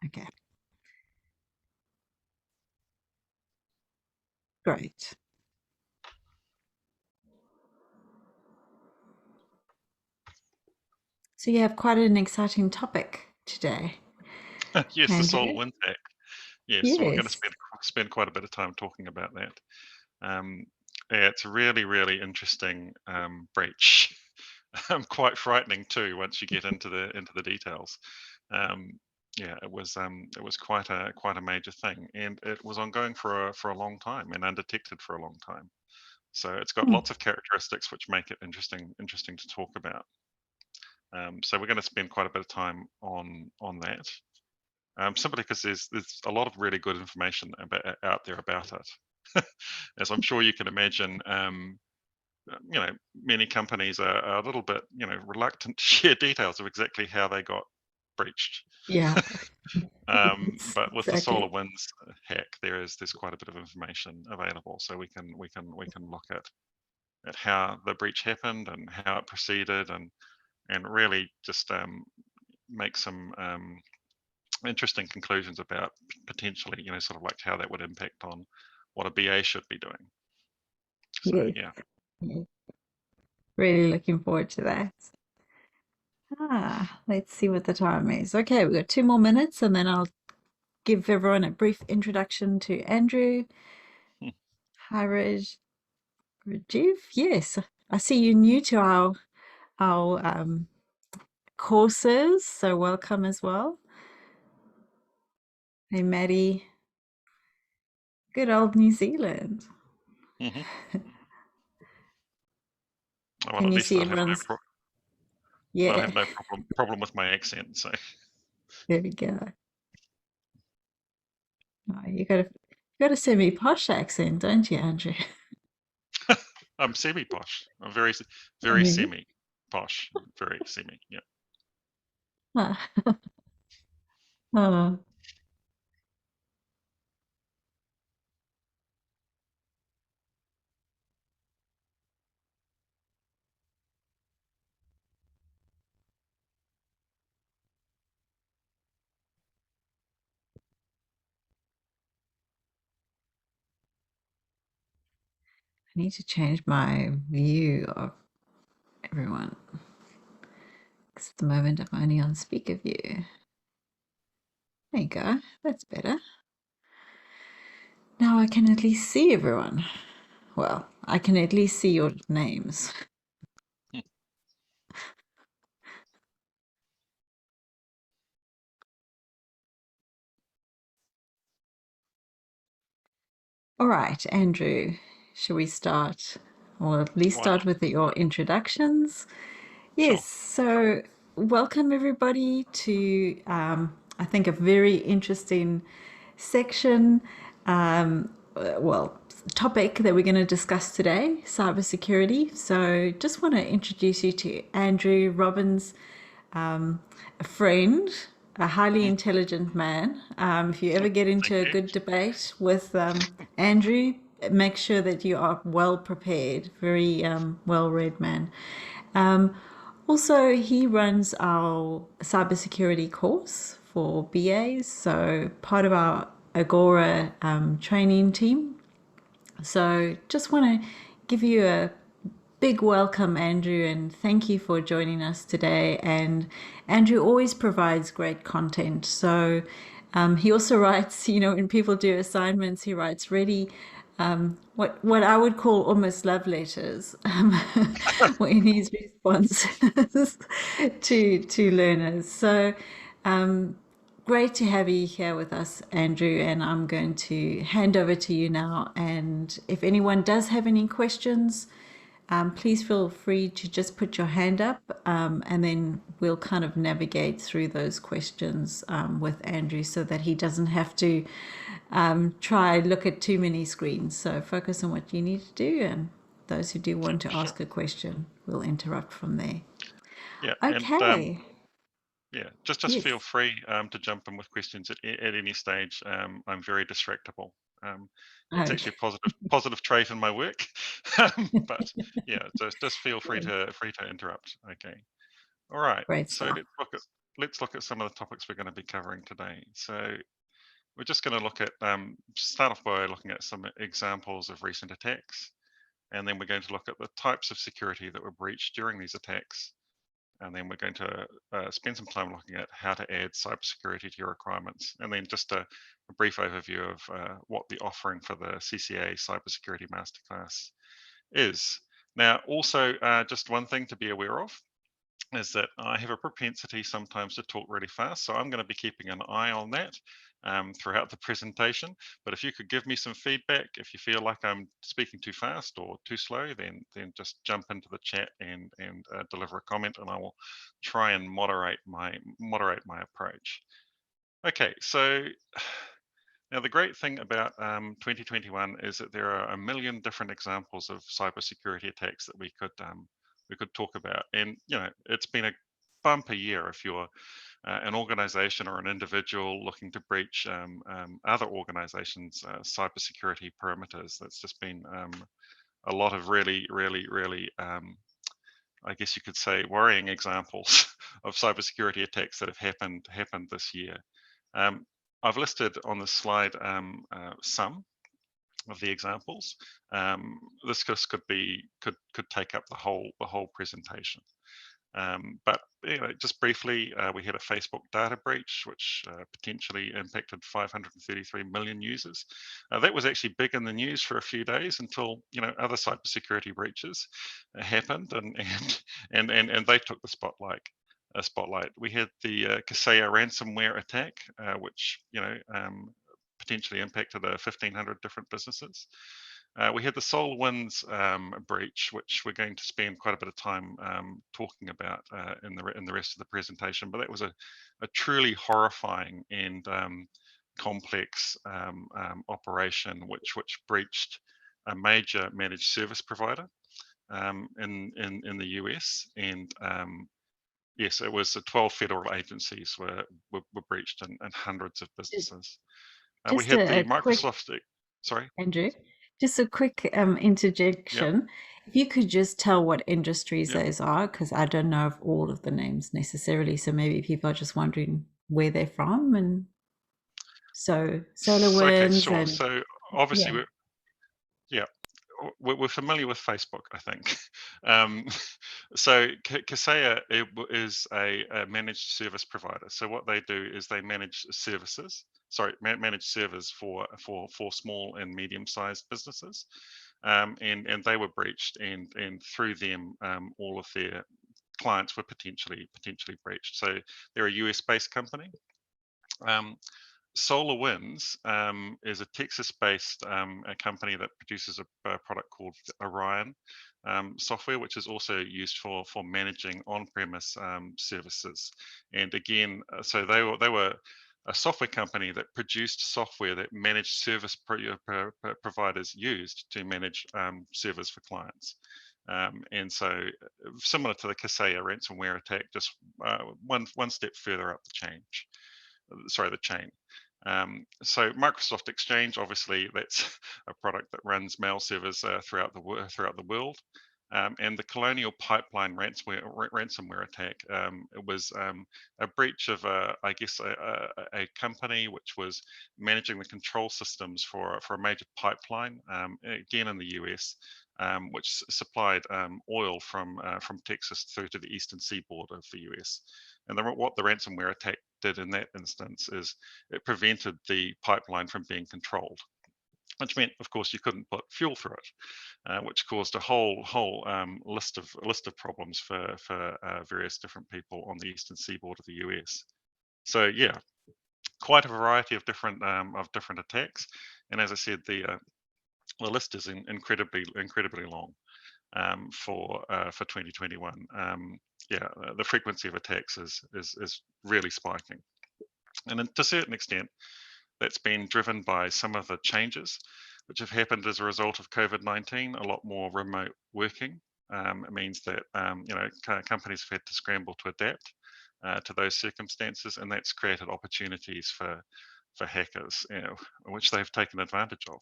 Okay. Great. So you have quite an exciting topic today, Yes, the Andrew. SolarWinds hack. Yes, so we're going to Yes. spend quite a bit of time talking about that. Yeah, it's a really, really interesting breach. Quite frightening too once you get into the details. Um, yeah, it was quite a major thing, and it was ongoing for a long time and undetected for a long time. So it's got Hmm. lots of characteristics which make it interesting to talk about. So we're going to spend quite a bit of time on that. Simply because there's a lot of really good information out there about it. As I'm sure you can imagine, many companies are a little bit, reluctant to share details of exactly how they got breached. Yeah. But with the Exactly. SolarWinds hack, there's quite a bit of information available, so we can look at how the breach happened and how it proceeded, and really just make some interesting conclusions about potentially, sort of like how that would impact on what a BA should be doing. So Yes. yeah. Yes. Really looking forward to that. Let's see what the time is. Okay, we've got 2 more minutes and then I'll give everyone a brief introduction to Andrew. Hmm. Hi, Rajiv. Yes, I see you're new to our courses, so welcome as well. Hey, Maddie. Good old New Zealand. Mm-hmm. Well, Can at you least see I'll have everyone's? Yeah, no problem with my accent. So there we go. Oh, you got a semi-posh accent, don't you, Andrew? I'm semi posh. I'm very Oh, really? semi posh. Very semi. Yeah. Ah. Oh, I need to change my view of everyone. Because at the moment I'm only on speaker view. There you go. That's better. Now I can at least see everyone. Well, I can at least see your names. Hmm. All right, Andrew, shall we start? Or at least Why start not? with your introductions. Yes, Sure. so welcome everybody to, I think, a very interesting section, topic that we're going to discuss today, cybersecurity. So just want to introduce you to Andrew Robbins, a friend, a highly Hmm. intelligent man. If you ever get into Thank a you. good debate with Andrew, make sure that you are well prepared, very well-read man. Um, Also, he runs our cybersecurity course for BAs, so part of our Agora training team. So, just want to give you a big welcome, Andrew, and thank you for joining us today. And Andrew always provides great content. So he also writes, when people do assignments, he writes really what I would call almost love letters in his responses to learners. So great to have you here with us, Andrew, and I'm going to hand over to you now. And if anyone does have any questions, please feel free to just put your hand up, and then we'll kind of navigate through those questions with Andrew so that he doesn't have to try look at too many screens. So focus on what you need to do, and those who do want to Sure. ask a question, we'll interrupt from there. Yeah. And Okay. yeah, just Yes. feel free to jump in with questions at any stage. I'm very distractible. It's Okay. actually a positive trait in my work. But yeah, just feel free to interrupt. Okay. All right. Great So stuff. let's look at some of the topics we're going to be covering today. So we're just going to look at, start off by looking at some examples of recent attacks. And then we're going to look at the types of security that were breached during these attacks. And then we're going to spend some time looking at how to add cybersecurity to your requirements. And then just a brief overview of what the offering for the CCA Cybersecurity Masterclass is. Now, also, just one thing to be aware of is that I have a propensity sometimes to talk really fast. So I'm going to be keeping an eye on that throughout the presentation. But if you could give me some feedback, if you feel like I'm speaking too fast or too slow, then just jump into the chat and deliver a comment, and I will try and moderate my approach. Okay, so now the great thing about 2021 is that there are a million different examples of cybersecurity attacks that we could talk about, and it's been a bumper year if you're an organization or an individual looking to breach other organizations' cybersecurity perimeters. That's just been a lot of really, I guess you could say, worrying examples of cybersecurity attacks that have happened this year. I've listed on the slide some of the examples. This just could take up the whole presentation. But just briefly, we had a Facebook data breach, which potentially impacted 533 million users. That was actually big in the news for a few days until other cybersecurity breaches happened, and they took the spotlight. We had the Kaseya ransomware attack, which potentially impacted 1,500 different businesses. We had the SolarWinds breach, which we're going to spend quite a bit of time talking about in the rest of the presentation. But that was a truly horrifying and complex operation, which breached a major managed service provider in the US, and yes, it was 12 federal agencies were breached and hundreds of businesses. We Just had the a quick, Microsoft. Sorry. Andrew, just a quick Yep. interjection. If you could just tell what industries Yep. those are, because I don't know of all of the names necessarily. So maybe people are just wondering where they're from. And so Okay, SolarWinds sure. and So obviously, yeah. we're familiar with Facebook, I think. Um, so Kaseya is a managed service provider. So what they do is they manage services. Sorry, manage servers for small and medium-sized businesses, and they were breached, and through them, all of their clients were potentially breached. So they're a US-based company. SolarWinds is a Texas-based a company that produces a product called Orion software, which is also used for managing on-premise services. And again, so they were a software company that produced software that managed service providers used to manage servers for clients. And so, similar to the Kaseya ransomware attack, just one step further up the chain. So Microsoft Exchange, obviously, that's a product that runs mail servers throughout the world. And the Colonial Pipeline ransomware attack, it was a breach of, I guess, a company which was managing the control systems for a major pipeline, again in the US, which supplied oil from Texas through to the eastern seaboard of the US. And what the ransomware attack did in that instance is it prevented the pipeline from being controlled, which meant, of course, you couldn't put fuel through it, which caused a whole list of problems for various different people on the eastern seaboard of the US. So yeah, quite a variety of different attacks, and as I said, the list is incredibly long for 2021. The frequency of attacks is really spiking, and to a certain extent, that's been driven by some of the changes which have happened as a result of COVID-19. A lot more remote working. It means that companies have had to scramble to adapt to those circumstances, and that's created opportunities for hackers, which they've taken advantage of.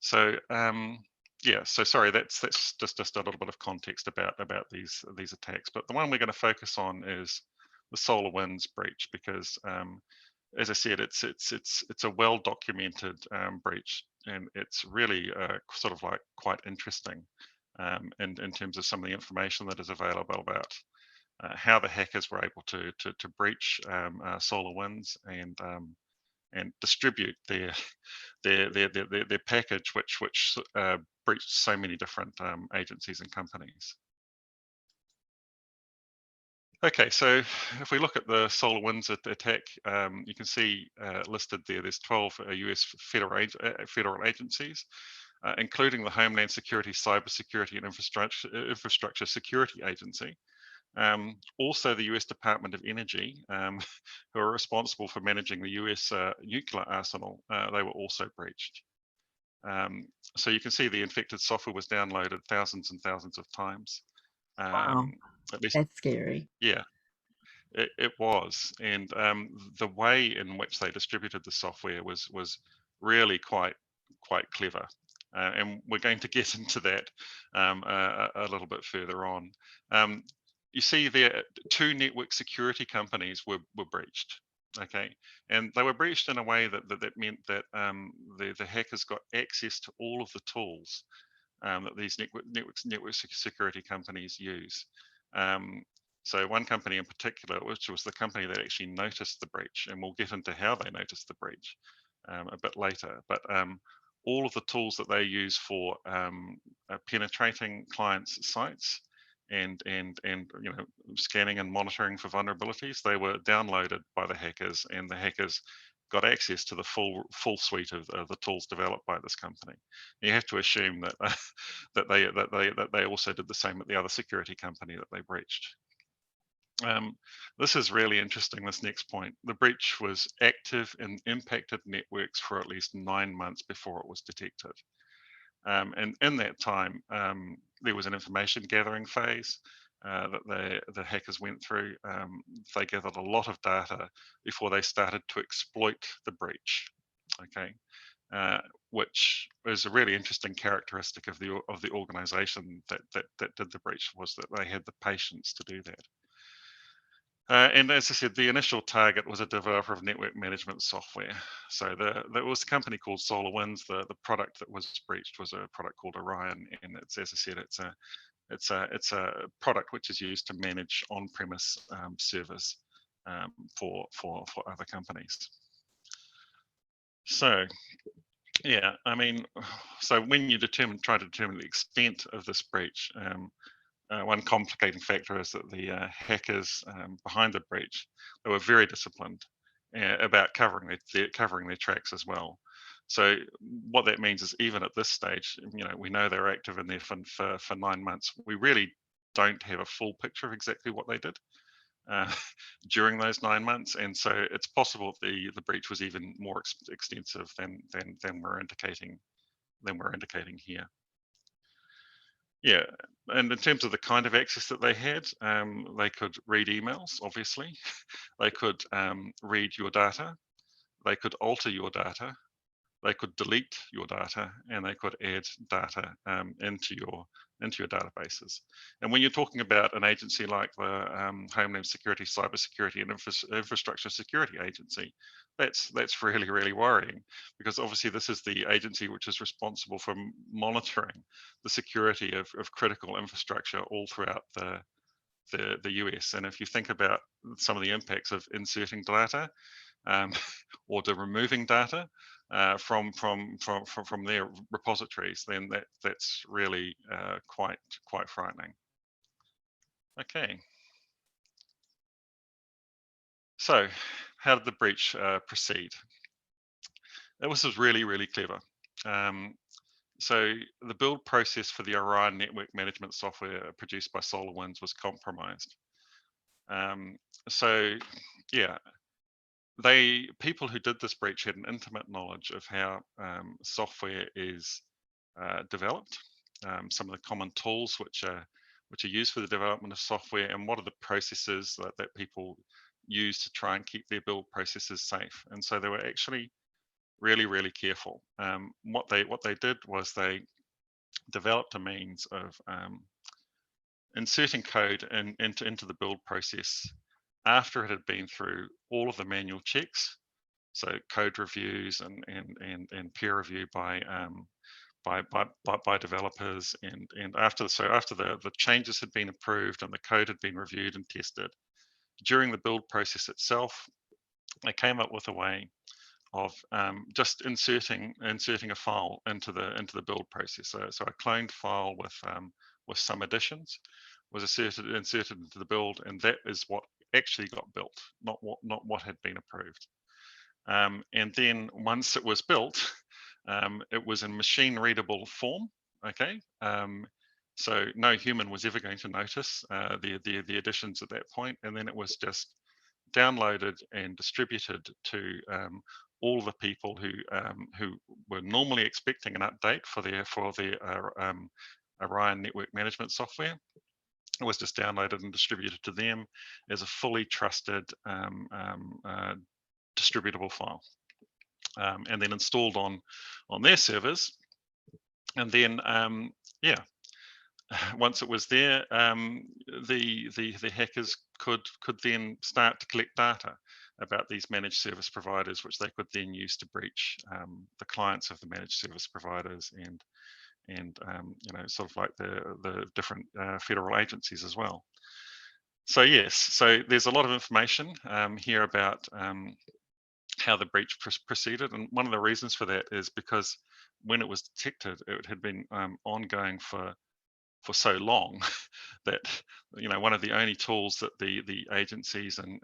So so sorry, that's just a little bit of context about these attacks. But the one we're going to focus on is SolarWinds breach, because as I said, it's a well documented breach, and it's really sort of like quite interesting in terms of some of the information that is available about how the hackers were able to breach SolarWinds and distribute their package, which breached so many different agencies and companies. Okay, so if we look at the SolarWinds attack, you can see listed there, there's 12 US federal agencies, including the Homeland Security, Cybersecurity and Infrastructure Security Agency. Also the US Department of Energy, who are responsible for managing the US nuclear arsenal, they were also breached. So you can see the infected software was downloaded thousands and thousands of times. Wow, At least, that's scary. yeah, it was. And the way in which they distributed the software was really quite clever. And we're going to get into that a little bit further on. You see there, 2 network security companies were breached. Okay, and they were breached in a way that meant that the hackers got access to all of the tools that these network security companies use. So one company in particular, which was the company that actually noticed the breach, and we'll get into how they noticed the breach a bit later, but all of the tools that they use for penetrating clients' sites and you know, scanning and monitoring for vulnerabilities, they were downloaded by the hackers, and the hackers got access to the full suite of the tools developed by this company. You have to assume that that they also did the same at the other security company that they breached. This is really interesting, this next point. The breach was active in impacted networks for at least 9 months before it was detected. And in that time, there was an information gathering phase that the hackers went through. They gathered a lot of data before they started to exploit the breach. Okay, which is a really interesting characteristic of the organization that did the breach, was that they had the patience to do that. And as I said, the initial target was a developer of network management software. So there was a company called SolarWinds. The product that was breached was a product called Orion, and it's, as I said, it's a product which is used to manage on-premise servers for other companies. So yeah, I mean, so when you try to determine the extent of this breach, one complicating factor is that the hackers behind the breach, they were very disciplined about covering their tracks as well. So what that means is, even at this stage, you know, we know they're active in there for 9 months. We really don't have a full picture of exactly what they did during those 9 months, and so it's possible the breach was even more extensive than we're indicating here. Yeah, and in terms of the kind of access that they had, they could read emails, obviously. They could read your data. They could alter your data. They could delete your data, and they could add data into your databases. And when you're talking about an agency like the Homeland Security, Cybersecurity and Infrastructure Security Agency, that's really worrying, because obviously this is the agency which is responsible for monitoring the security of critical infrastructure all throughout the US. And if you think about some of the impacts of inserting data or to removing data from their repositories, then that's really quite frightening. Okay. So how did the breach proceed? This was really clever. So the build process for the Orion network management software produced by SolarWinds was compromised. So yeah, people who did this breach had an intimate knowledge of how software is developed, some of the common tools which are used for the development of software, and what are the processes that people use to try and keep their build processes safe. And so they were actually really careful. What they did was they developed a means of inserting code into the build process after it had been through all of the manual checks, so code reviews and peer review by developers, and after the changes had been approved and the code had been reviewed and tested, during the build process itself, I came up with a way of just inserting a file into the build process. So a cloned file with some additions was inserted into the build, and that is what actually got built, not what had been approved. And then once it was built, it was in machine readable form. Okay. So no human was ever going to notice the additions at that point, and then it was just downloaded and distributed to all the people who were normally expecting an update for their Orion network management software. It was just downloaded and distributed to them as a fully trusted distributable file, and then installed on their servers. And then yeah, once it was there, the hackers could then start to collect data about these managed service providers, which they could then use to breach the clients of the managed service providers, and sort of like the different federal agencies as well. So yes, so there's a lot of information here about how the breach proceeded, and one of the reasons for that is because when it was detected, it had been ongoing for so long that one of the only tools that the agencies and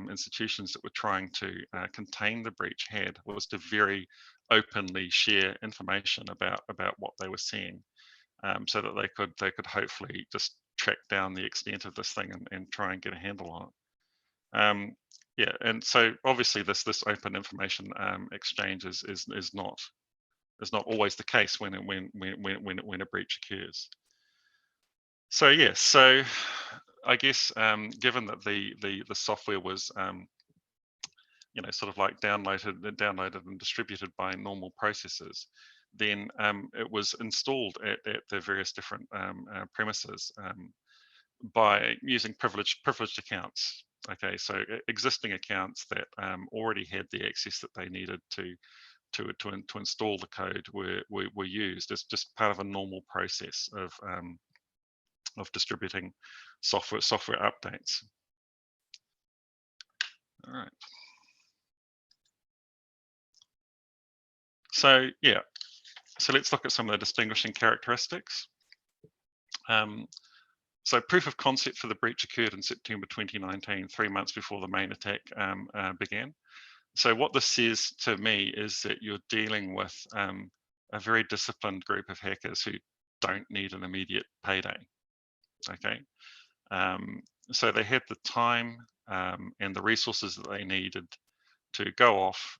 institutions that were trying to contain the breach had was to very openly share information about what they were seeing, so that they could hopefully just track down the extent of this thing and try and get a handle on it. Yeah, and so obviously this open information exchange is not always the case when a breach occurs. So yes, so I guess given that the software was sort of like downloaded and distributed by normal processes, then it was installed at the various different premises by using privileged accounts. Okay, so existing accounts that already had the access that they needed to install the code were used as just part of a normal process of distributing software updates. All right. So yeah, so let's look at some of the distinguishing characteristics. So proof of concept for the breach occurred in September 2019, 3 months before the main attack began. So what this says to me is that you're dealing with a very disciplined group of hackers who don't need an immediate payday. Okay, so they had the time and the resources that they needed to go off,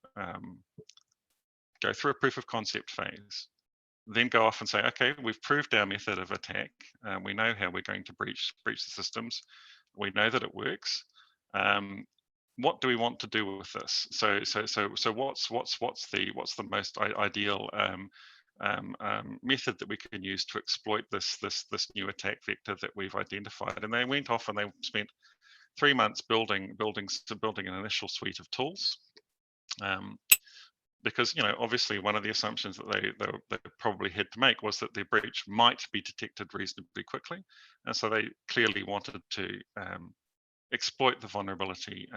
go through a proof of concept phase, then go off and say, okay, we've proved our method of attack. We know how we're going to breach the systems. We know that it works. What do we want to do with this? So what's the most ideal method that we can use to exploit this new attack vector that we've identified? And they went off and they spent 3 months building an initial suite of tools. Because obviously one of the assumptions that they probably had to make was that their breach might be detected reasonably quickly, and so they clearly wanted to exploit the vulnerability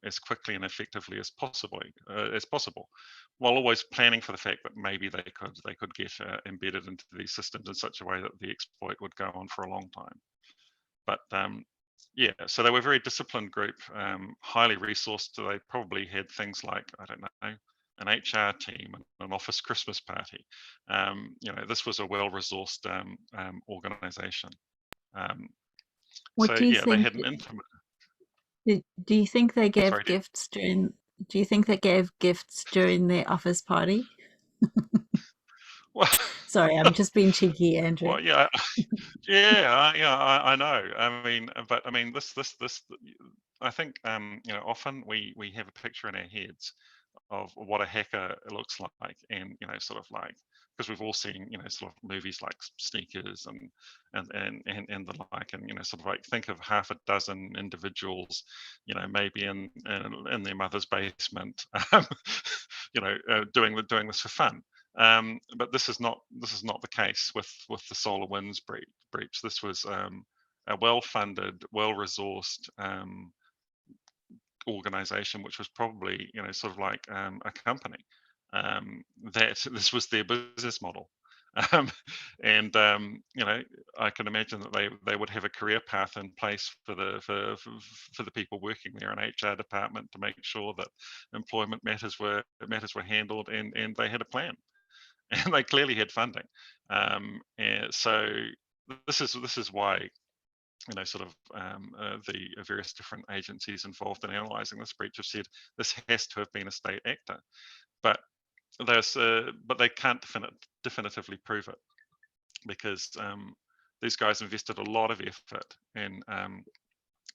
as quickly and effectively as possible, while always planning for the fact that maybe they could get embedded into these systems in such a way that the exploit would go on for a long time. But yeah, so they were a very disciplined group, highly resourced. So they probably had things like, I don't know, an HR team, an office Christmas party. This was a well-resourced organization. What So do you yeah, they think? had an intimate. Do you think they gave Sorry, gifts during? Do you think they gave gifts during their office party? well, Sorry, I'm just being cheeky, Andrew. well, yeah, yeah, I know. I mean, but I mean, this. I think often we have a picture in our heads of what a hacker looks like, and sort of like because we've all seen, sort of movies like Sneakers and the like, and sort of like think of half a dozen individuals, maybe in their mother's basement, doing this for fun. But this is not the case with the SolarWinds breach. This was a well-funded, well-resourced organization, which was probably sort of like a company, that this was their business model. And I can imagine that they would have a career path in place for the people working there, an HR department, to make sure that employment matters were handled, and they had a plan, and they clearly had funding. And so this is why sort of the various different agencies involved in analysing this breach have said this has to have been a state actor, but they can't definitively prove it, because these guys invested a lot of effort in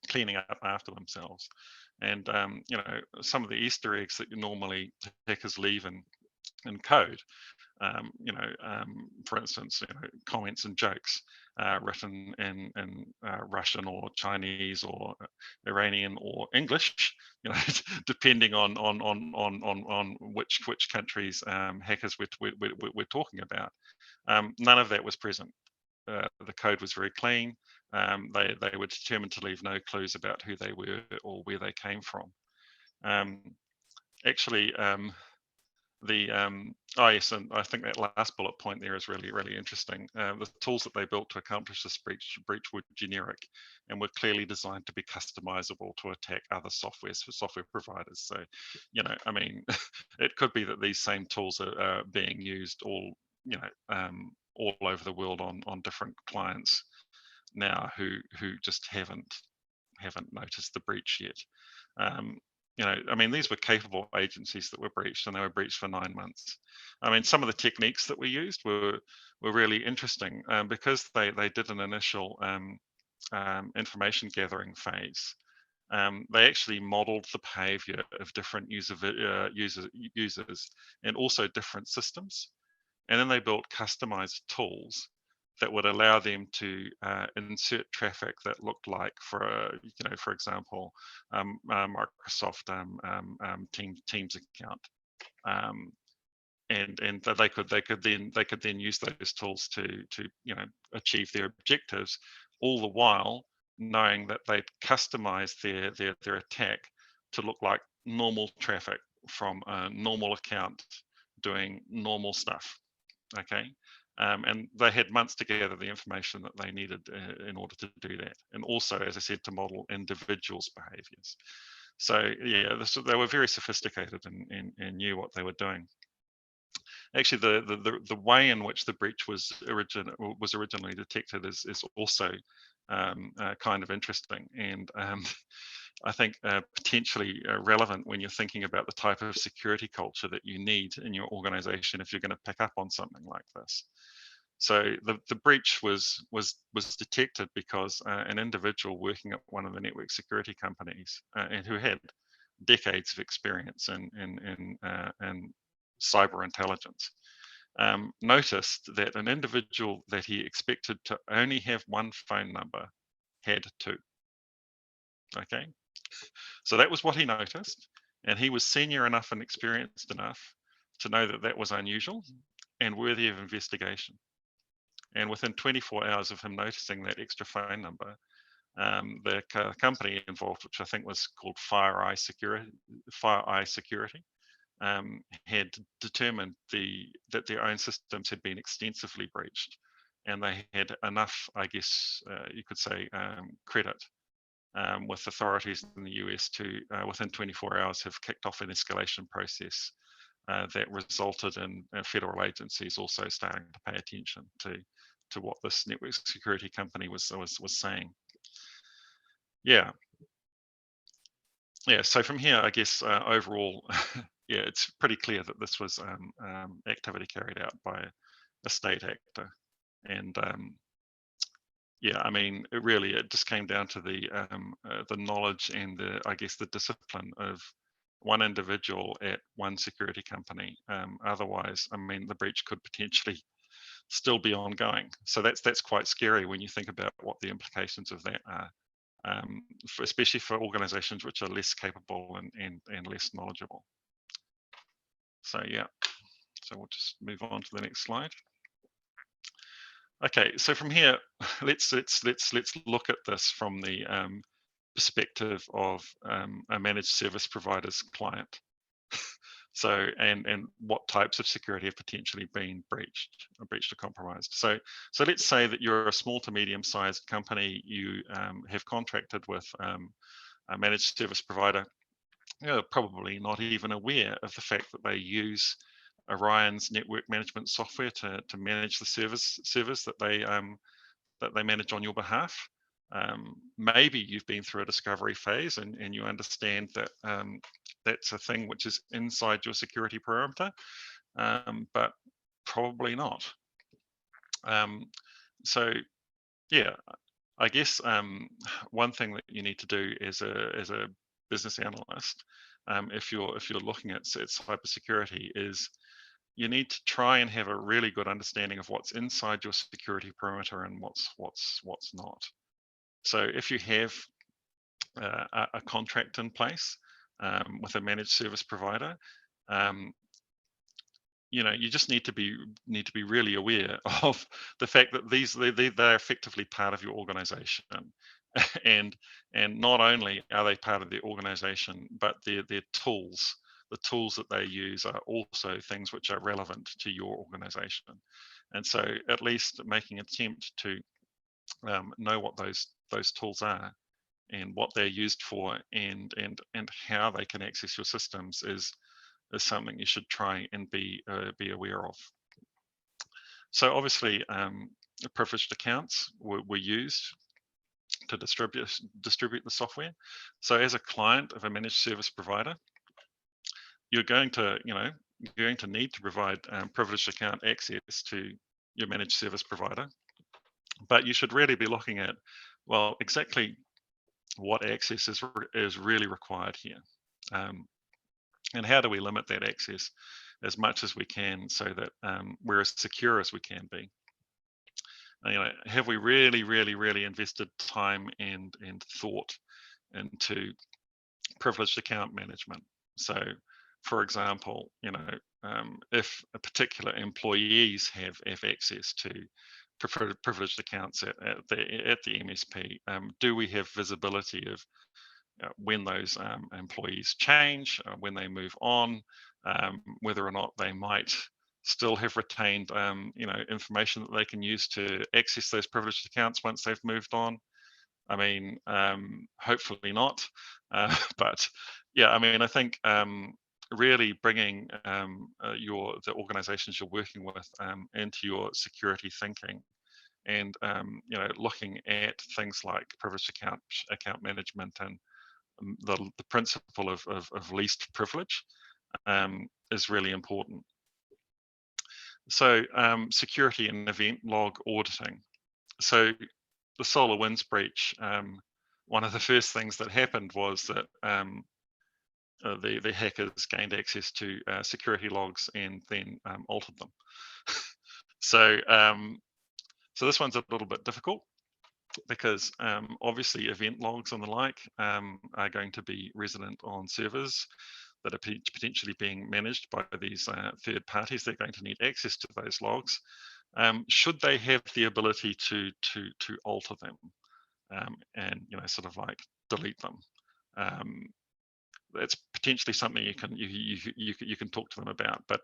cleaning up after themselves, and some of the Easter eggs that normally hackers leave in code. For instance, comments and jokes written in Russian or Chinese or Iranian or English, depending on which countries hackers we're talking about. None of that was present. The code was very clean. They were determined to leave no clues about who they were or where they came from. Actually, yes, and I think that last bullet point there is really, really interesting. The tools that they built to accomplish this breach were generic and were clearly designed to be customizable to attack other software providers. So, I mean, it could be that these same tools are being used all over the world on different clients now who just haven't noticed the breach yet. I mean, these were capable agencies that were breached, and they were breached for 9 months. I mean, some of the techniques that we used were really interesting, because they did an initial information gathering phase. They actually modeled the behavior of different users and also different systems. And then they built customized tools that would allow them to insert traffic that looked like, for example, Microsoft Teams account, and that they could then use those tools to achieve their objectives, all the while knowing that they'd customize their attack to look like normal traffic from a normal account doing normal stuff. Okay. And they had months to gather the information that they needed in order to do that, and also, as I said, to model individuals' behaviors. So yeah, they were very sophisticated and knew what they were doing. Actually, the way in which the breach was originally detected is also kind of interesting, and I think potentially relevant when you're thinking about the type of security culture that you need in your organization if you're going to pick up on something like this. So the breach was detected because an individual working at one of the network security companies, and who had decades of experience in cyber intelligence, noticed that an individual that he expected to only have one phone number had two. Okay, so that was what he noticed, and he was senior enough and experienced enough to know that that was unusual and worthy of investigation. And within 24 hours of him noticing that extra phone number, the company involved, which I think was called FireEye Security, had determined that their own systems had been extensively breached, and they had enough, I guess you could say, credit with authorities in the US to, within 24 hours, have kicked off an escalation process that resulted in federal agencies also starting to pay attention to what this network security company was saying. Yeah. So from here, I guess overall, yeah, it's pretty clear that this was activity carried out by a state actor, and yeah, I mean, it just came down to the knowledge and I guess the discipline of one individual at one security company. Otherwise, I mean, the breach could potentially still be ongoing. So that's quite scary when you think about what the implications of that are, especially for organizations which are less capable and less knowledgeable. So yeah, so we'll just move on to the next slide. Okay, so from here, let's look at this from the perspective of a managed service provider's client. So, and what types of security have potentially been breached or compromised. So let's say that you're a small to medium-sized company. You have contracted with a managed service provider. You're probably not even aware of the fact that they use Orion's network management software to manage the servers that they manage on your behalf. Maybe you've been through a discovery phase and you understand that that's a thing which is inside your security perimeter, but probably not. So yeah, I guess one thing that you need to do as a business analyst, if you're looking at cybersecurity, is you need to try and have a really good understanding of what's inside your security perimeter and what's not. So if you have a contract in place with a managed service provider, you just need to be really aware of the fact that they're effectively part of your organization, and not only are they part of the organization, but their tools. The tools that they use are also things which are relevant to your organization, and so at least making an attempt to know what those tools are and what they're used for and how they can access your systems is something you should try and be aware of. So obviously, privileged accounts were used to distribute the software. So as a client of a managed service provider, you're going to need to provide privileged account access to your managed service provider. But you should really be looking at, well, exactly what access is really required here, and how do we limit that access as much as we can so that we're as secure as we can be. Have we really invested time and thought into privileged account management? So, for example, if a particular employees have access to privileged accounts at the MSP, do we have visibility of when those employees change, when they move on, whether or not they might still have retained information that they can use to access those privileged accounts once they've moved on? I mean, hopefully not, but yeah, I mean, I think really bringing the organizations you're working with into your security thinking, and looking at things like privileged account management and the principle of least privilege is really important. So security and event log auditing. So the SolarWinds breach, one of the first things that happened was that the hackers gained access to security logs and then altered them. So this one's a little bit difficult, because obviously event logs and the like are going to be resident on servers that are potentially being managed by these third parties. They're going to need access to those logs. Should they have the ability to alter them and sort of like delete them? That's potentially something you can talk to them about. But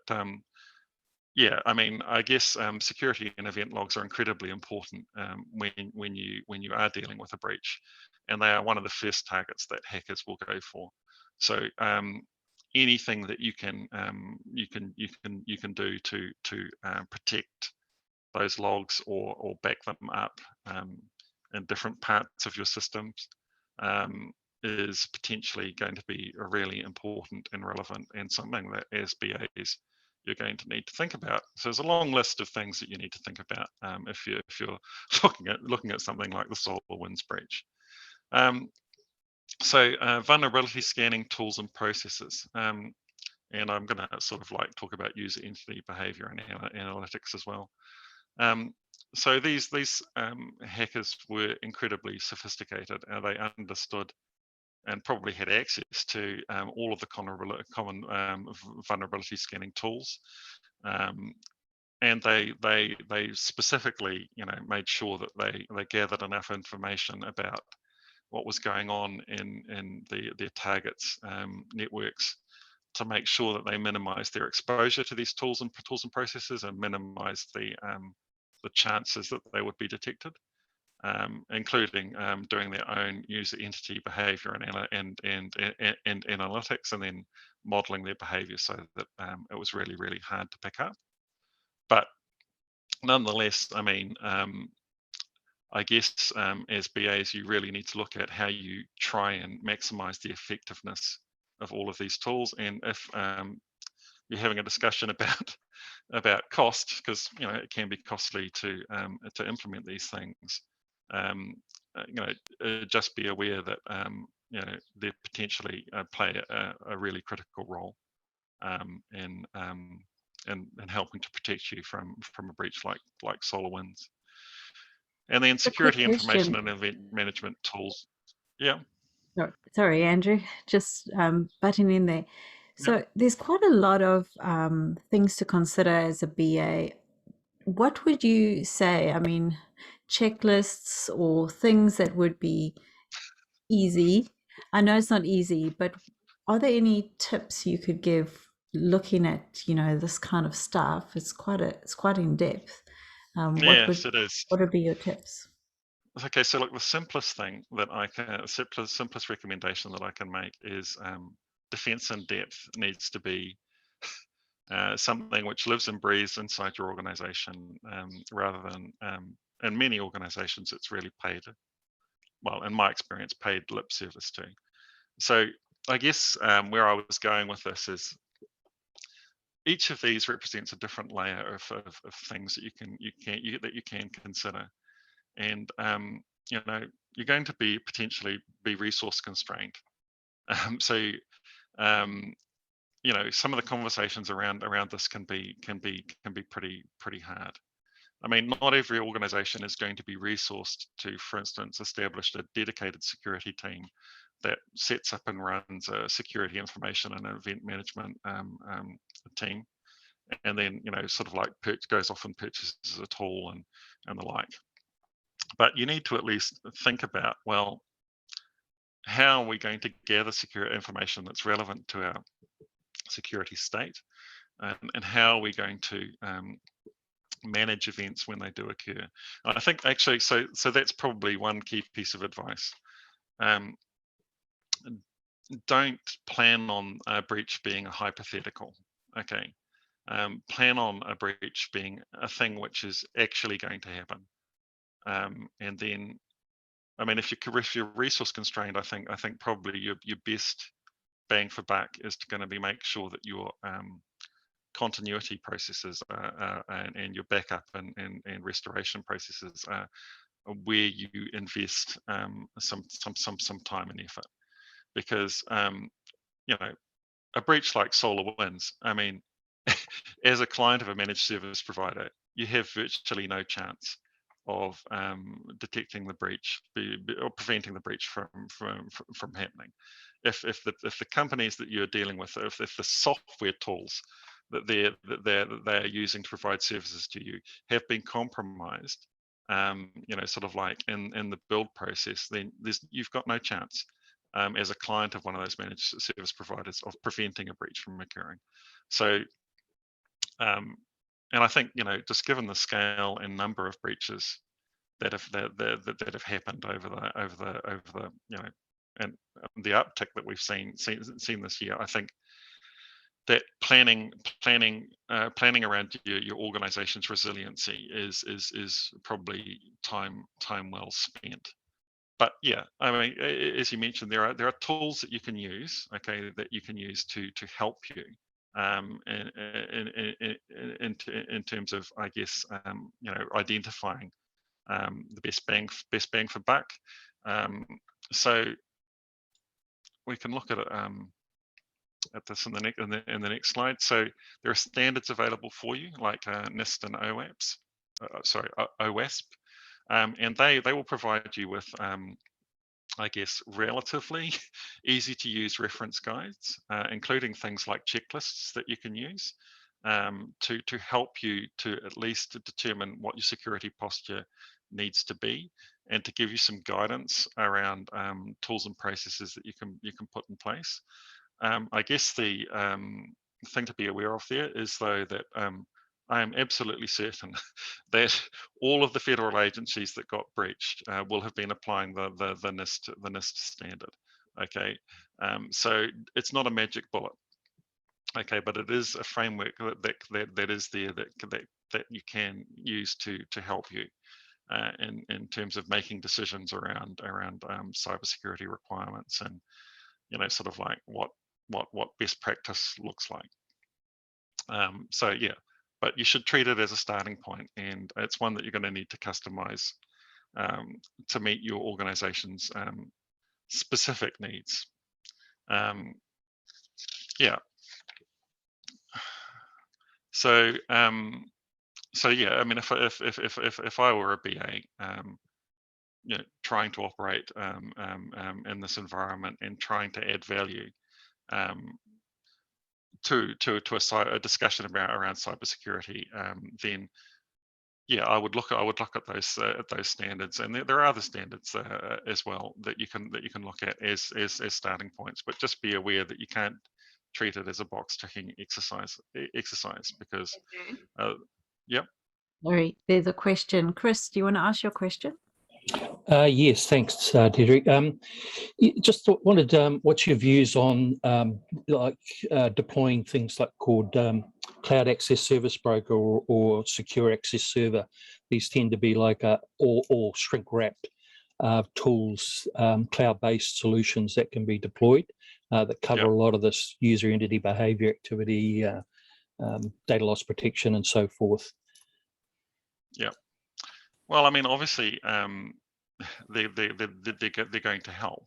yeah, I mean, I guess security and event logs are incredibly important when you are dealing with a breach, and they are one of the first targets that hackers will go for. So anything that you can do to protect those logs or back them up in different parts of your systems is potentially going to be really important and relevant, and something that as BAs you're going to need to think about. So there's a long list of things that you need to think about if you're looking at something like the SolarWinds breach. So vulnerability scanning tools and processes. And I'm going to sort of like talk about user entity behavior and analytics as well. So these hackers were incredibly sophisticated. They understood and probably had access to all of the common vulnerability scanning tools, and they specifically, made sure that they gathered enough information about what was going on in their targets' networks to make sure that they minimize their exposure to these tools and processes and minimize the chances that they would be detected, including doing their own user entity behavior and analytics, and then modeling their behavior so that it was really, really hard to pick up. But nonetheless, I mean, I guess as BAs, you really need to look at how you try and maximize the effectiveness of all of these tools. And if you're having a discussion about cost, because it can be costly to implement these things, just be aware that they potentially play a really critical role in helping to protect you from a breach like SolarWinds. And then A quick security information question. and event management tools. Yeah, Sorry, Andrew, just butting in there. yeah. So there's quite a lot of things to consider as a BA. What would you say? I mean, checklists or things that would be easy. I know it's not easy, but are there any tips you could give looking at, this kind of stuff? It's quite in depth. Yes, it is. What would be your tips? Okay, so look, the simplest thing that I can, simplest recommendation that I can make is defense in depth needs to be something which lives and breathes inside your organization, rather than in many organizations it's really paid, well, in my experience, paid lip service to. So I guess where I was going with this is each of these represents a different layer of things that you can consider. And you're going to be potentially be resource constrained. So some of the conversations around this can be pretty hard. I mean, not every organization is going to be resourced to, for instance, establish a dedicated security team that sets up and runs a security information and event management team, and then sort of like goes off and purchases a tool and the like. But you need to at least think about, well, how are we going to gather secure information that's relevant to our security state, and how are we going to manage events when they do occur? I think actually, so that's probably one key piece of advice. Don't plan on a breach being a hypothetical. Okay, plan on a breach being a thing which is actually going to happen, and then, I mean, if you're resource constrained, I think probably your best bang for buck is going to be make sure that your continuity processes and your backup and restoration processes are where you invest some time and effort, because a breach like SolarWinds, I mean, as a client of a managed service provider, you have virtually no chance of detecting the breach or preventing the breach from happening. If the companies that you're dealing with, if the software tools that they're using to provide services to you have been compromised, sort of like in the build process, then you've got no chance as a client of one of those managed service providers of preventing a breach from occurring. So and I think just given the scale and number of breaches that have happened over the and the uptick that we've seen this year, I think that planning around your organization's resiliency is probably time well spent. But yeah, I mean, as you mentioned, there are tools that you can use, okay, that you can use to help you in terms of, I guess, identifying the best bang for buck. So look at it at this in the next slide. So there are standards available for you, like NIST and OWASP, OWASP, and they will provide you with I guess, relatively easy to use reference guides, including things like checklists that you can use to help you to at least determine what your security posture needs to be, and to give you some guidance around tools and processes that you can put in place. I guess the thing to be aware of there is, though, that I am absolutely certain that all of the federal agencies that got breached will have been applying the NIST standard. Okay, so it's not a magic bullet. Okay, but it is a framework that is there that you can use to help you in terms of making decisions around cybersecurity requirements, and sort of like what best practice looks like. So yeah, but you should treat it as a starting point, and it's one that you're going to need to customize to meet your organization's specific needs. Yeah. So so yeah, I mean, if I were a BA, trying to operate in this environment and trying to add value to a discussion around cybersecurity, then yeah, I would look at those standards, and there are other standards as well that you can look at as starting points. But just be aware that you can't treat it as a box ticking exercise because yep. All right, there's a question. Chris, do you want to ask your question? Yes, thanks, Deirdre. Just wanted what's your views on deploying things like called Cloud Access Service Broker or Secure Access Server. These tend to be like all shrink-wrapped tools, cloud-based solutions that can be deployed that cover a lot of this user entity behavior activity, data loss protection, and so forth. Yeah. Well, I mean, obviously, they're going to help.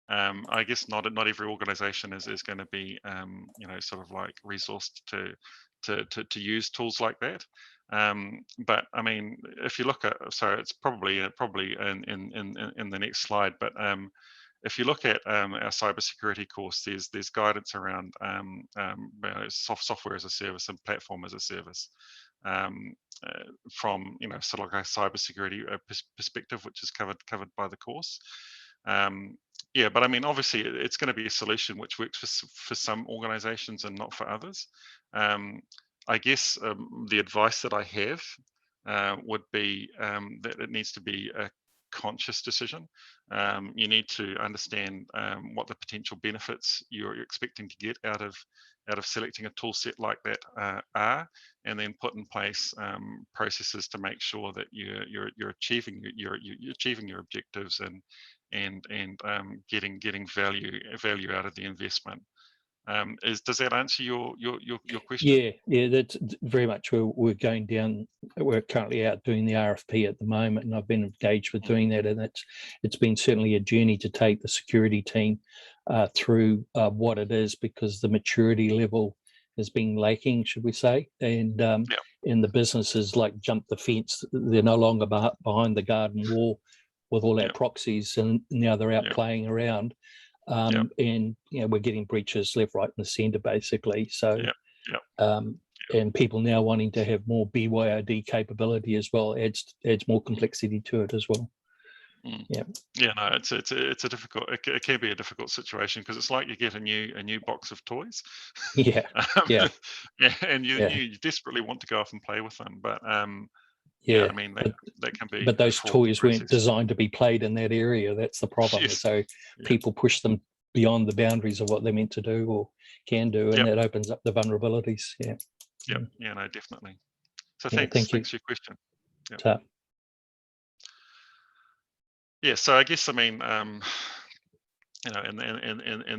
I guess not every organization is going to be sort of like resourced to use tools like that. But I mean, if you look at, so it's probably in the next slide, but if you look at our cybersecurity course, there's guidance around software as a service and platform as a service. From sort of like a cybersecurity perspective, which is covered by the course. Yeah, but I mean, obviously, it's going to be a solution which works for some organizations and not for others. I guess the advice that I have would be that it needs to be a conscious decision. You need to understand what the potential benefits you're expecting to get out of selecting a tool set like that are, and then put in place processes to make sure that you're achieving your objectives and getting value out of the investment. Does that answer your question? Yeah, that's very much we're going down. We're currently out doing the RFP at the moment, and I've been engaged with doing that, and it's been certainly a journey to take the security team through what it is, because the maturity level has been lacking, should we say, and the businesses like jump the fence. They're no longer behind the garden wall with all our proxies, and now they're out playing around. And we're getting breaches left, right, and the centre, basically. So, and people now wanting to have more BYOD capability as well adds more complexity to it as well. No, it's a difficult. It can be a difficult situation, because it's like you get a new box of toys. And you desperately want to go off and play with them, but I mean, that can be. But those toys weren't designed to be played in that area. That's the problem. So people push them beyond the boundaries of what they're meant to do or can do, and that opens up the vulnerabilities. No, definitely. So thanks for your question. So I guess, I mean, in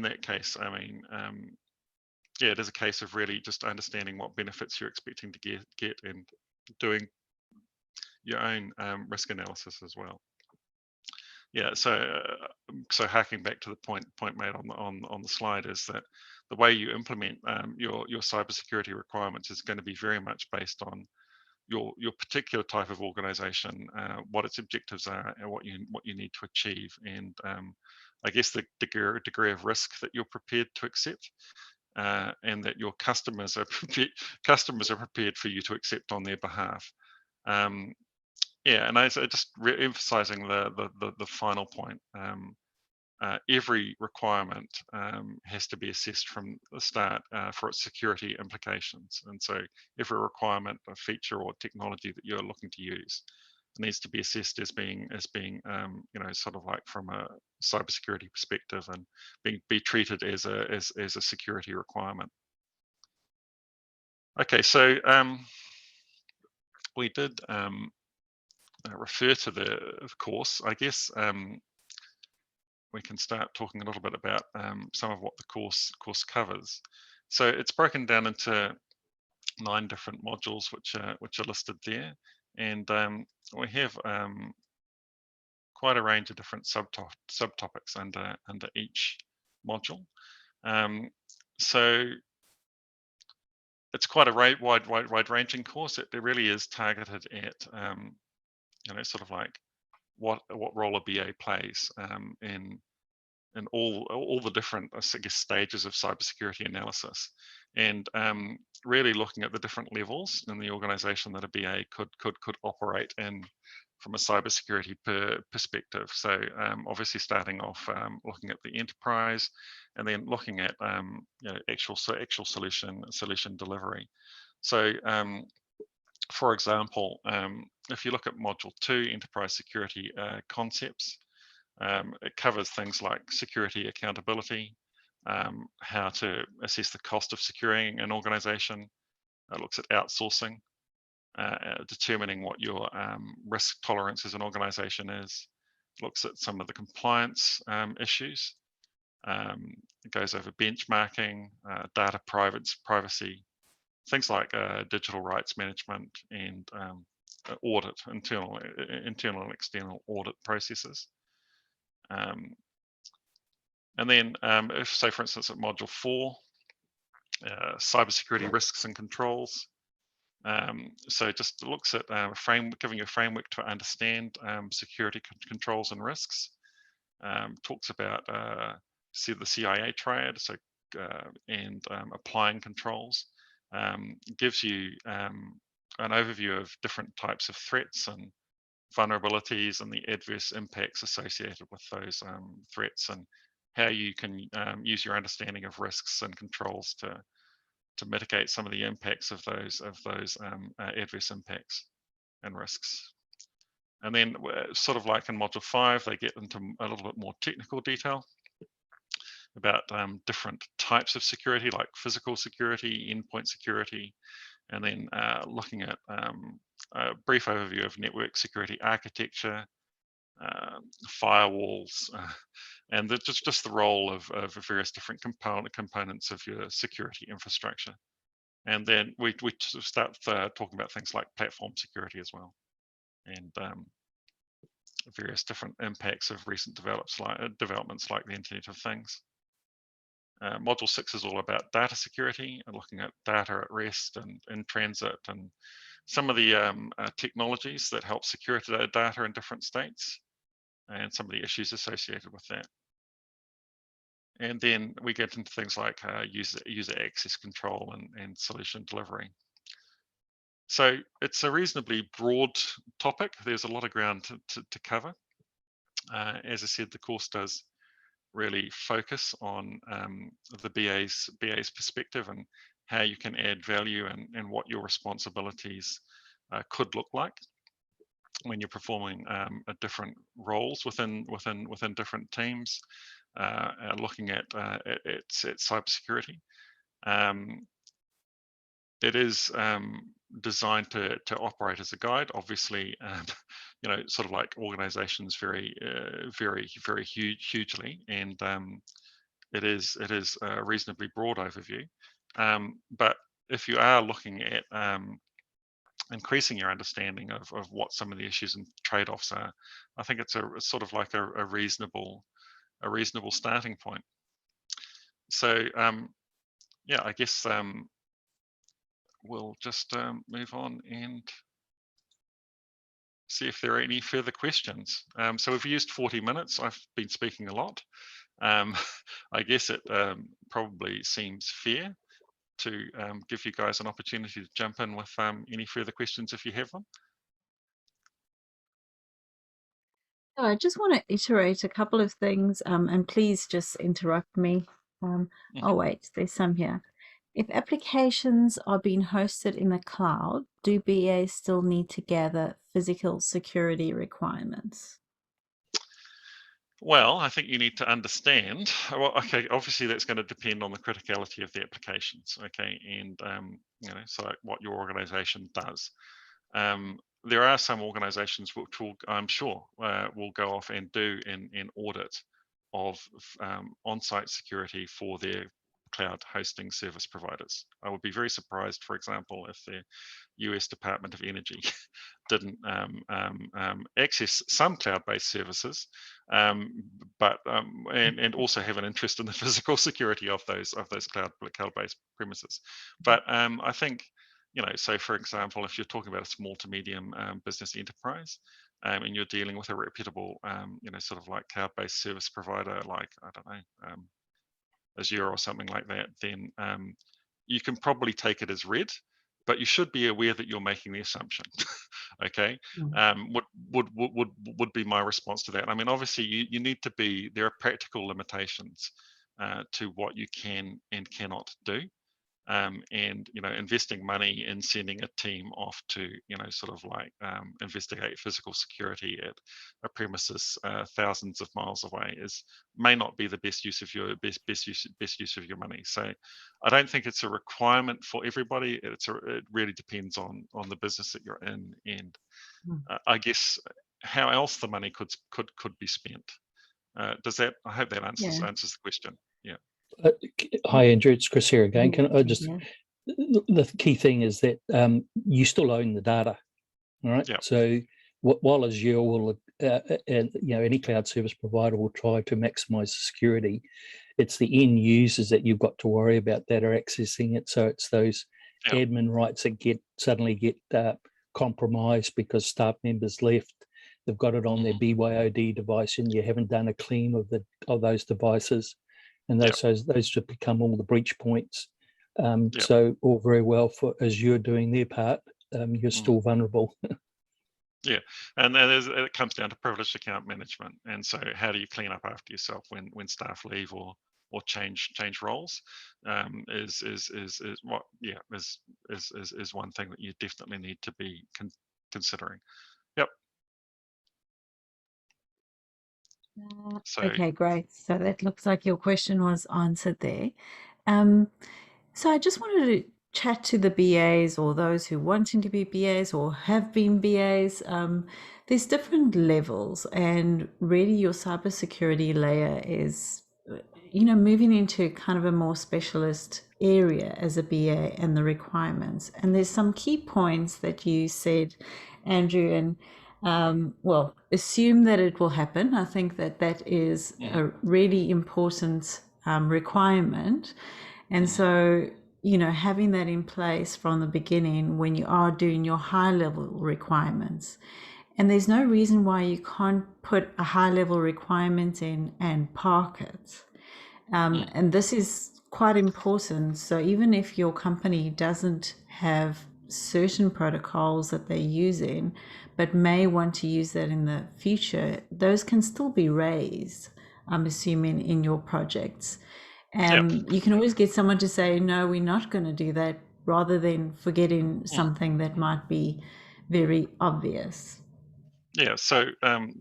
that case, I mean, it is a case of really just understanding what benefits you're expecting to get and doing your own risk analysis as well. So so harking back to the point made on the slide, is that the way you implement your cybersecurity requirements is going to be very much based on your particular type of organization, what its objectives are, and what you need to achieve, and I guess the degree of risk that you're prepared to accept, and that your customers are prepared for you to accept on their behalf. Yeah, and just emphasizing the final point. Every requirement has to be assessed from the start for its security implications, and so every requirement, a feature, or technology that you're looking to use needs to be assessed as being sort of like from a cybersecurity perspective, and be treated as a security requirement. Okay, so we did refer to the course. I guess we can start talking a little bit about some of what the course covers. So it's broken down into 9 different modules, which are listed there, and we have quite a range of different subtopics under each module. So it's quite a wide-ranging course. It really is targeted at sort of like what role a BA plays in all the different, I guess, stages of cybersecurity analysis, and really looking at the different levels in the organization that a BA could operate in from a cybersecurity perspective. So obviously starting off looking at the enterprise, and then looking at actual solution delivery. So for example, if you look at module 2, enterprise security concepts, it covers things like security accountability, how to assess the cost of securing an organization. It looks at outsourcing, determining what your risk tolerance as an organization is. It looks at some of the compliance issues. It goes over benchmarking, data privacy, things like digital rights management, and audit, internal and external audit processes. And then if, say, for instance, at module 4, cybersecurity risks and controls. So just looks at giving you a framework to understand security controls and risks. Talks about the CIA triad, so and applying controls. Gives you an overview of different types of threats and vulnerabilities and the adverse impacts associated with those threats, and how you can use your understanding of risks and controls to mitigate some of the impacts of those adverse impacts and risks. And then sort of like in module 5, they get into a little bit more technical detail about different types of security, like physical security, endpoint security, and then looking at a brief overview of network security architecture, firewalls, and just the role of various different components of your security infrastructure. And then we start talking about things like platform security as well, and various different impacts of recent developments like the Internet of Things. Module 6 is all about data security and looking at data at rest and in transit, and some of the technologies that help secure data in different states, and some of the issues associated with that. And then we get into things like user access control and solution delivery. So it's a reasonably broad topic. There's a lot of ground to cover. As I said, the course does really focus on the BA's perspective and how you can add value, and what your responsibilities could look like when you're performing different roles within different teams, looking at cybersecurity. It is designed to operate as a guide. Obviously, sort of like organizations vary hugely, and it is a reasonably broad overview. But if you are looking at increasing your understanding of what some of the issues and trade-offs are, I think it's a sort of like a reasonable a reasonable starting point. So yeah, I guess we'll just move on and see if there are any further questions. So we've used 40 minutes. I've been speaking a lot. I guess it probably seems fair to give you guys an opportunity to jump in with any further questions if you have them. I just want to iterate a couple of things, and please just interrupt me. Oh, wait, there's some here. If applications are being hosted in the cloud, do BAs still need to gather physical security requirements? Well, I think you need to understand, well, okay, obviously that's going to depend on the criticality of the applications, okay, and, so what your organization does. There are some organizations which will, I'm sure, will go off and do an audit of on-site security for their cloud hosting service providers. I would be very surprised, for example, if the US Department of Energy didn't access some cloud-based services, but and also have an interest in the physical security of those cloud-based premises. But I think, so for example, if you're talking about a small to medium business enterprise, and you're dealing with a reputable, sort of like cloud-based service provider, like, I don't know, Azure or something like that, then you can probably take it as read, but you should be aware that you're making the assumption. Okay, would be my response to that. I mean, obviously, you need to be. There are practical limitations to what you can and cannot do. And investing money in sending a team off to sort of like investigate physical security at a premises thousands of miles away may not be the best use of your best use of your money. So I don't think it's a requirement for everybody. It really depends on the business that you're in, and I guess how else the money could be spent. Does that? I hope that answers the question. Yeah. Hi, Andrew. It's Chris here again. Can I just? The key thing is that you still own the data, all right? Yep. So while Azure will, any cloud service provider will try to maximize the security, it's the end users that you've got to worry about that are accessing it. So it's those admin rights that suddenly get compromised because staff members left. They've got it on their BYOD device, and you haven't done a clean of those devices. And those should become all the breach points. So all very well for Azure doing their part, you're still vulnerable. Yeah, and it comes down to privileged account management. And so how do you clean up after yourself when staff leave or change roles? Is one thing that you definitely need to be considering. Yep. Okay, great. So that looks like your question was answered there. So I just wanted to chat to the BAs or those who wanting to be BAs or have been BAs. There's different levels, and really your cybersecurity layer is, moving into kind of a more specialist area as a BA and the requirements. And there's some key points that you said, Andrew, and assume that it will happen. I think that is a really important requirement. And so, having that in place from the beginning when you are doing your high level requirements. And there's no reason why you can't put a high level requirement in and park it. And this is quite important. So even if your company doesn't have certain protocols that they're using, but may want to use that in the future, those can still be raised, I'm assuming, in your projects. And you can always get someone to say, no, we're not going to do that, rather than forgetting something that might be very obvious. Yeah, so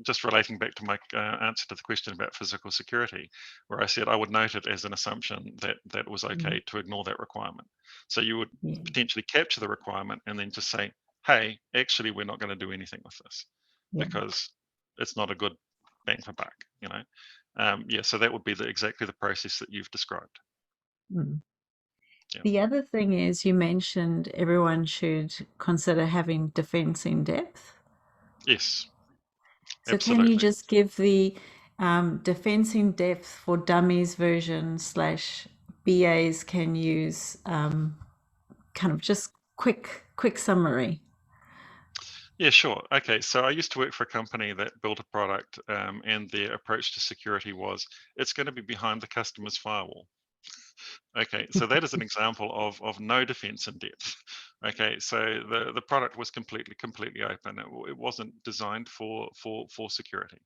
just relating back to my answer to the question about physical security, where I said I would note it as an assumption that it was okay to ignore that requirement. So you would potentially capture the requirement and then just say, hey, actually, we're not going to do anything with this because it's not a good bang for buck, so that would be exactly the process that you've described. The other thing is, you mentioned everyone should consider having defense in depth. Yes. So Absolutely. can you just give the Defense in Depth for Dummies version / BAs can use, kind of just quick summary. Yeah, sure. Okay, so I used to work for a company that built a product, and their approach to security was it's going to be behind the customer's firewall. Okay, so that is an example of no defense in depth. Okay, so the product was completely open. It wasn't designed for security.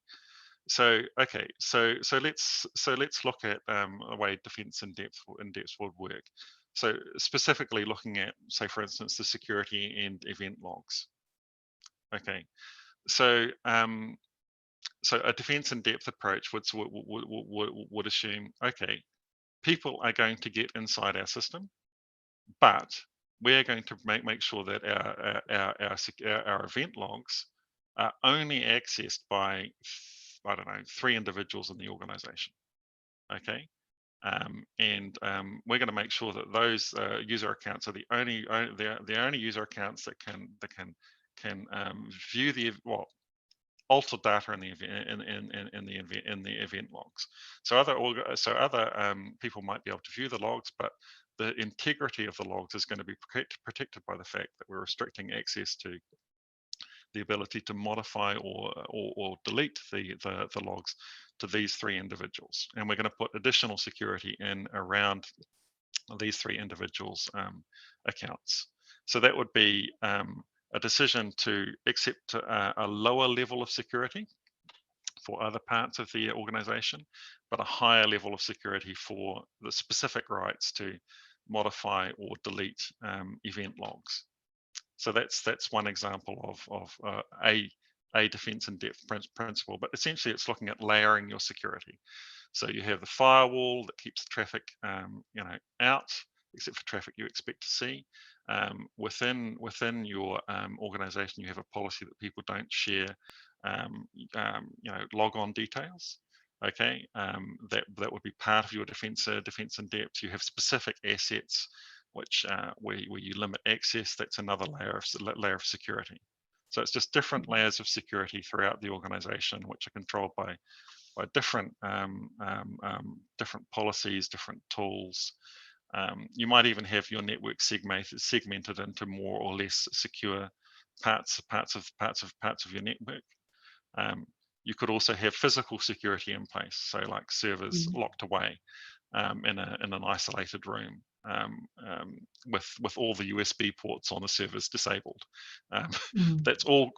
So okay, so let's look at a way defense in depth would work. So specifically looking at, say, for instance, the security and event logs. Okay, so so a defense in depth approach would assume, okay, people are going to get inside our system, but we're going to make sure that our event logs are only accessed by, I don't know, 3 individuals in the organization. Okay, and we're going to make sure that those user accounts are the only user accounts that can view the alter data in the event logs. So other people might be able to view the logs, but the integrity of the logs is going to be protected by the fact that we're restricting access to the ability to modify or delete the logs to these 3 individuals. And we're going to put additional security in around these 3 individuals' accounts. So that would be a decision to accept a lower level of security for other parts of the organization, but a higher level of security for the specific rights to modify or delete event logs. So that's one example of a defense in depth principle, but essentially it's looking at layering your security. So you have the firewall that keeps the traffic out, except for traffic you expect to see. Within your organization, you have a policy that people don't share log-on details. Okay, that would be part of your defense in depth. You have specific assets which where you limit access. That's another layer of security. So it's just different layers of security throughout the organization, which are controlled by different different policies, different tools. You might even have your network segmented into more or less secure parts of your network. You could also have physical security in place, so like servers locked away in an isolated room, with all the USB ports on the servers disabled. That's all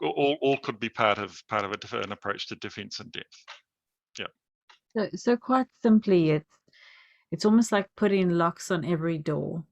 could be part of an approach to defense in depth. Yeah. So quite simply, it's almost like putting locks on every door.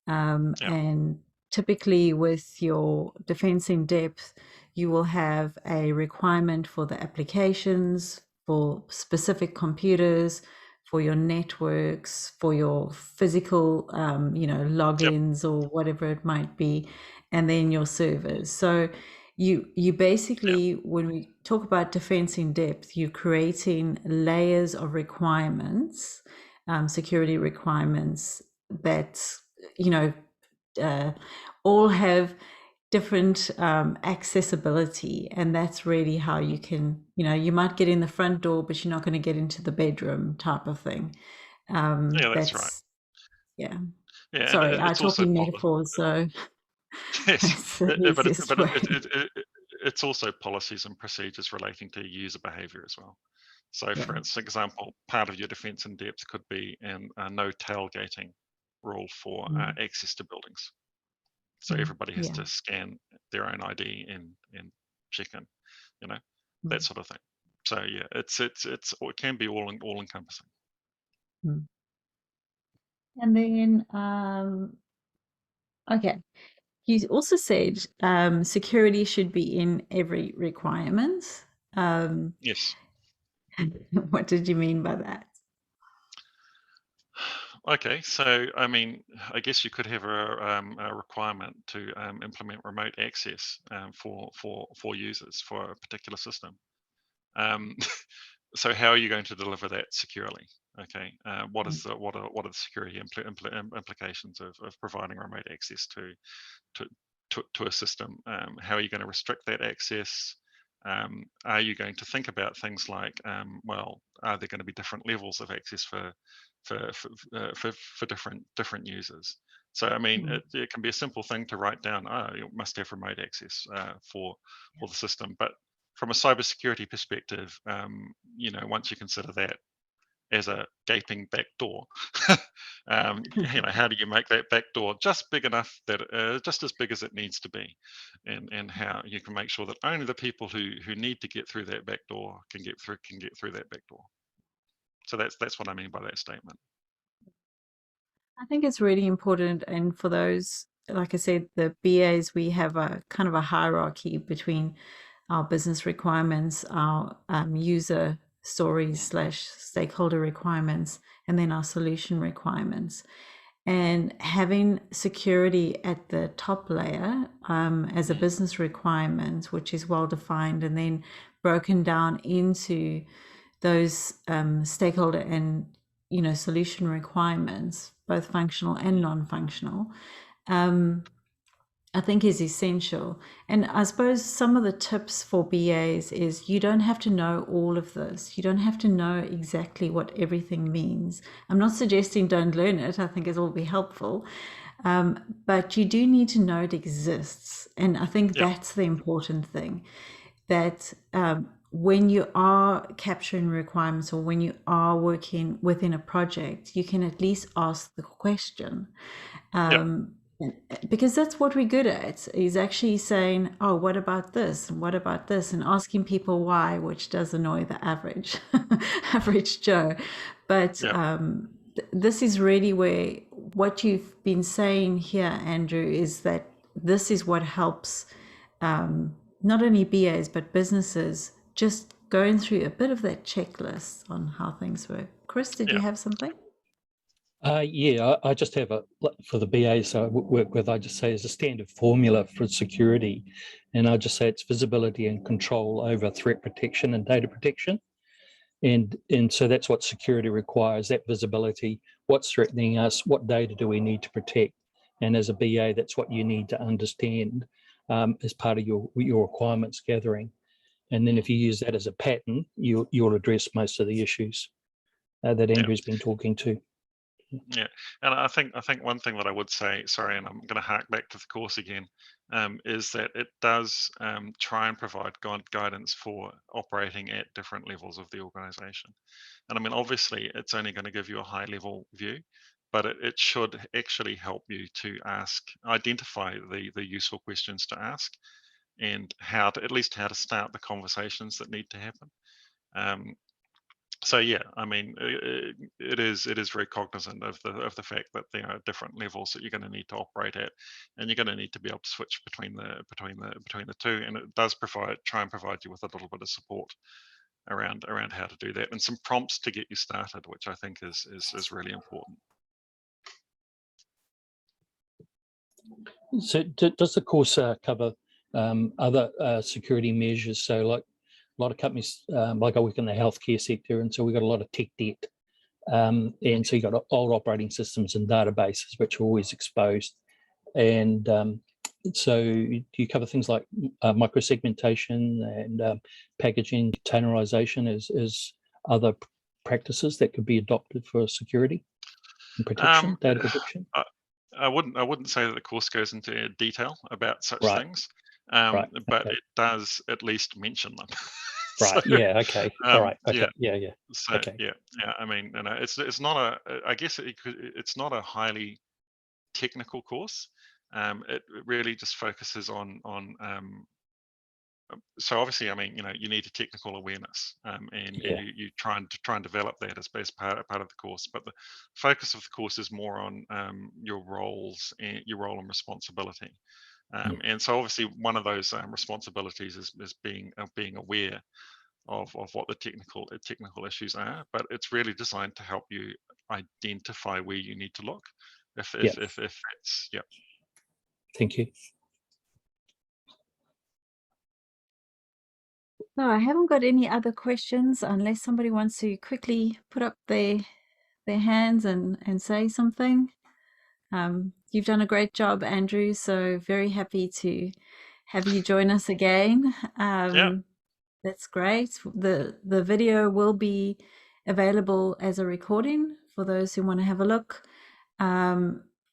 And typically with your defense in depth, you will have a requirement for the applications, for specific computers, for your networks, for your physical, logins or whatever it might be, and then your servers. So you basically, when we talk about defense in depth, you're creating layers of requirements, security requirements that all have different accessibility, and that's really how you can, you might get in the front door, but you're not going to get into the bedroom type of thing. That's right. Yeah. Yeah, Sorry, and I it's talk also in metaphors, so yes, that's the but easiest way. it's also policies and procedures relating to user behavior as well. So, for example, part of your defense in depth could be a no tailgating rule for access to buildings. So everybody has to scan their own ID and check in, that sort of thing. So yeah, it can be all encompassing. And then okay, you also said security should be in every requirement. Yes. What did you mean by that? Okay, so I mean, I guess you could have a requirement to implement remote access for users for a particular system. So how are you going to deliver that securely? Okay, what are the security implications of providing remote access to a system? How are you going to restrict that access? Are you going to think about things like, well, are there going to be different levels of access for different users? So I mean, it can be a simple thing to write down. Oh, you must have remote access for the system. But from a cybersecurity perspective, once you consider that as a gaping back door, how do you make that back door just big enough that just as big as it needs to be, and how you can make sure that only the people who need to get through that back door can get through that back door. So that's what I mean by that statement. I think it's really important, and for those, like I said, the BAs, we have a kind of a hierarchy between our business requirements, our user stories / stakeholder requirements, and then our solution requirements. And having security at the top layer as a business requirement, which is well defined, and then broken down into those stakeholder and solution requirements, both functional and non-functional, I think is essential. And I suppose some of the tips for BAs is you don't have to know all of this. You don't have to know exactly what everything means. I'm not suggesting don't learn it. I think it will be helpful. But you do need to know it exists. And I think that's the important thing, that when you are capturing requirements or when you are working within a project, you can at least ask the question. Because that's what we're good at, is actually saying, oh, what about this? And what about this? And asking people why, which does annoy the average Joe. But this is really where what you've been saying here, Andrew, is that this is what helps not only BAs, but businesses just going through a bit of that checklist on how things work. Chris, did you have something? I just have for the BAs I work with, I just say as a standard formula for security, and I just say it's visibility and control over threat protection and data protection. And so that's what security requires, that visibility, what's threatening us, what data do we need to protect. And as a BA, that's what you need to understand as part of your requirements gathering. And then if you use that as a pattern, you'll address most of the issues that Andrew's been talking to. Yeah, and I think one thing that I would say, sorry, and I'm going to hark back to the course again, is that it does try and provide guidance for operating at different levels of the organization. And I mean, obviously, it's only going to give you a high-level view, but it should actually help you to identify the useful questions to ask, and at least how to start the conversations that need to happen. So yeah, I mean, it is very cognizant of the fact that there are different levels that you're going to need to operate at, and you're going to need to be able to switch between the two. And it does try and provide you with a little bit of support around how to do that, and some prompts to get you started, which I think is really important. So does the course cover other security measures? So like a lot of companies, like I work in the healthcare sector, and so we've got a lot of tech debt. And so you've got old operating systems and databases, which are always exposed. And so do you cover things like microsegmentation and packaging, containerization as other practices that could be adopted for security and protection, data protection? I wouldn't say that the course goes into detail about such things, but it does at least mention them. Right. So, yeah. Okay. All right. Okay. Yeah. So okay. yeah. I mean, it's not I guess it's not a highly technical course. It really just focuses on so obviously, I mean, you need a technical awareness, and you try and develop that as part of the course. But the focus of the course is more on your roles and your role and responsibility. And so obviously one of those responsibilities is being aware of what the technical issues are, but it's really designed to help you identify where you need to look if it's Thank you. No, I haven't got any other questions unless somebody wants to quickly put up their hands and say something. You've done a great job, Andrew, so very happy to have you join us again. That's great. The video will be available as a recording for those who want to have a look.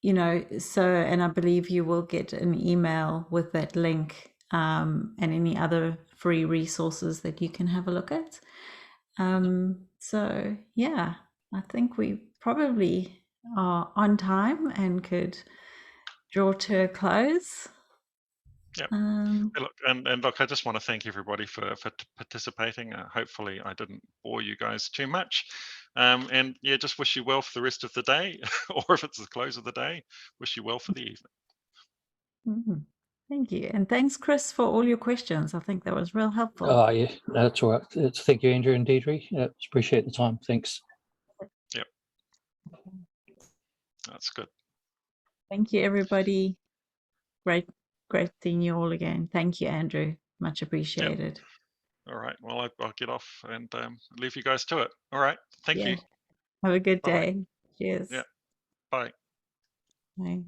You know, and I believe you will get an email with that link and any other free resources that you can have a look at. So yeah, I think we probably are on time and could draw to a close. Yep. Look, I just want to thank everybody for participating. Hopefully, I didn't bore you guys too much. And yeah, just wish you well for the rest of the day, or if it's the close of the day, wish you well for the evening. Mm-hmm. Thank you. And thanks, Chris, for all your questions. I think that was real helpful. Oh, yeah, no, that's all right. Thank you, Andrew and Deirdre. Appreciate the time. Thanks. Yep. That's good. Thank you, everybody. Great seeing you all again. Thank you, Andrew. Much appreciated. Yep. All right. Well, I'll get off and leave you guys to it. All right. Thank you. Have a good Bye. day. Cheers. Yeah. Bye. Bye.